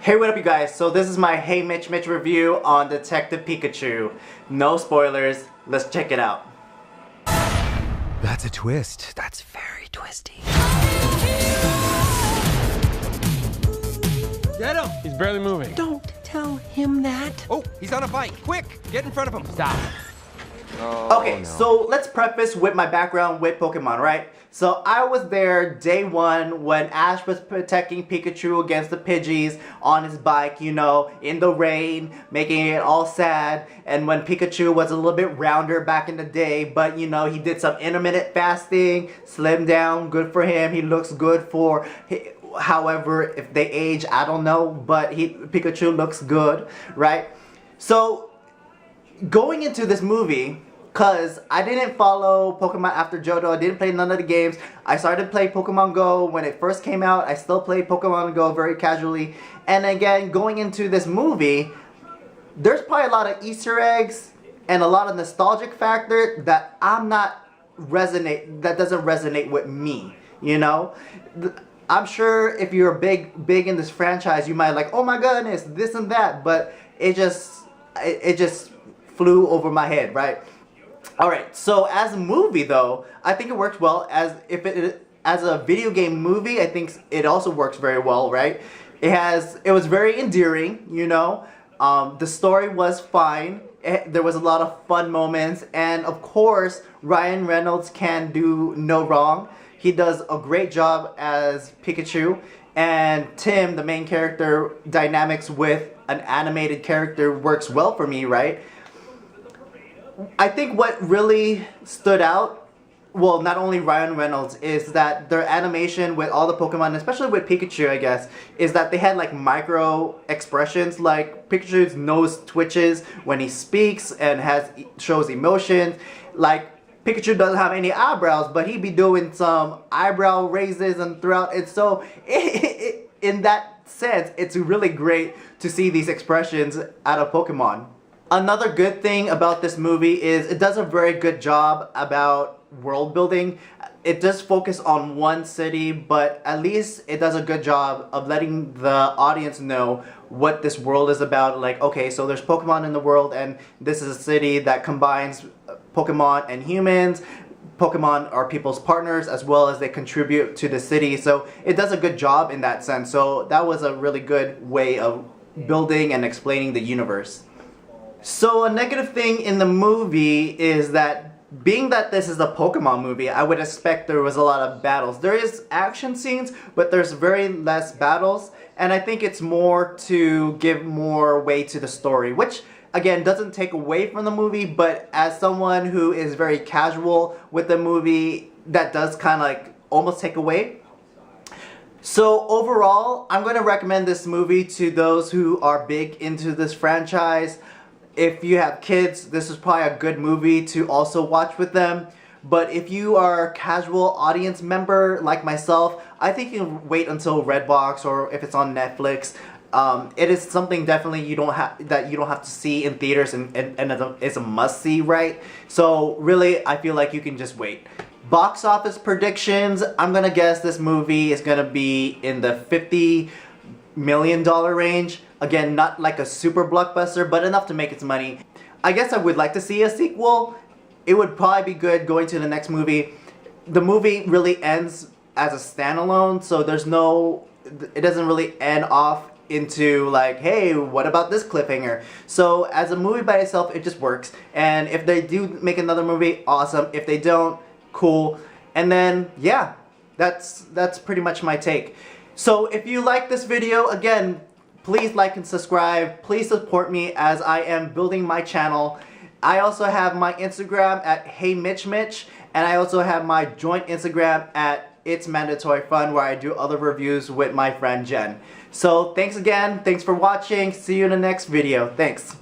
Hey, what up you guys? So this is my Hey Mitch review on Detective Pikachu. No spoilers, let's check it out. That's a twist. That's very twisty. Get him! He's barely moving. Don't tell him that. Oh, he's on a bike. Quick, get in front of him. Stop. Okay, so let's preface with my background with Pokemon, right? So I was there day one when Ash was protecting Pikachu against the Pidgeys on his bike, you know, in the rain, making it all sad. And when Pikachu was a little bit rounder back in the day, but you know, he did some intermittent fasting, slimmed down, good for him. He looks good for... However, if they age, I don't know, but Pikachu looks good, right? So, going into this movie, because I didn't follow Pokemon after Johto, I didn't play none of the games. I started playing Pokemon Go when it first came out. I still play Pokemon Go very casually. And again, going into this movie, there's probably a lot of Easter eggs and a lot of nostalgic factor that that doesn't resonate with me, you know? I'm sure if you're big in this franchise, you might like, oh my goodness, this and that, but it just flew over my head, right? All right, so as a movie though, I think it works well. As a video game movie, I think it also works very well, right? It was very endearing, you know. The story was fine. There was a lot of fun moments, and of course, Ryan Reynolds can do no wrong. He does a great job as Pikachu, and Tim, the main character, dynamics with an animated character works well for me, right? I think what really stood out, well, not only Ryan Reynolds, is that their animation with all the Pokemon, especially with Pikachu, I guess, is that they had like micro expressions, like Pikachu's nose twitches when he speaks and shows emotions, like Pikachu doesn't have any eyebrows, but he'd be doing some eyebrow raises and throughout it. So in that sense, it's really great to see these expressions out of Pokemon. Another good thing about this movie is it does a very good job about world building. It does focus on one city, but at least it does a good job of letting the audience know what this world is about. Like, okay, so there's Pokemon in the world, and this is a city that combines Pokemon and humans. Pokemon are people's partners as well as they contribute to the city. So it does a good job in that sense. So that was a really good way of building and explaining the universe. So a negative thing in the movie is that being that this is a Pokemon movie, I would expect there was a lot of battles. There is action scenes, but there's very less battles. And I think it's more to give more weight to the story, which again doesn't take away from the movie, but as someone who is very casual with the movie, that does kind of like almost take away. So overall, I'm going to recommend this movie to those who are big into this franchise. If you have kids, this is probably a good movie to also watch with them. But if you are a casual audience member like myself, I think you can wait until Redbox or if it's on Netflix. It is something definitely you don't have to see in theaters, and it's a must-see, right? So really, I feel like you can just wait. Box office predictions, I'm gonna guess this movie is gonna be in the $50 million range. Again, not like a super blockbuster, but enough to make its money. I guess I would like to see a sequel. It would probably be good going to the next movie. The movie really ends as a standalone, so it doesn't really end off into like, hey, what about this cliffhanger? So as a movie by itself, it just works. And if they do make another movie, awesome. If they don't, cool. And then, yeah, that's pretty much my take. So if you like this video, again, please like and subscribe. Please support me as I am building my channel. I also have my Instagram at HeyMitchMitch, and I also have my joint Instagram at It's Mandatory Fun, where I do other reviews with my friend Jen. So thanks again. Thanks for watching. See you in the next video. Thanks.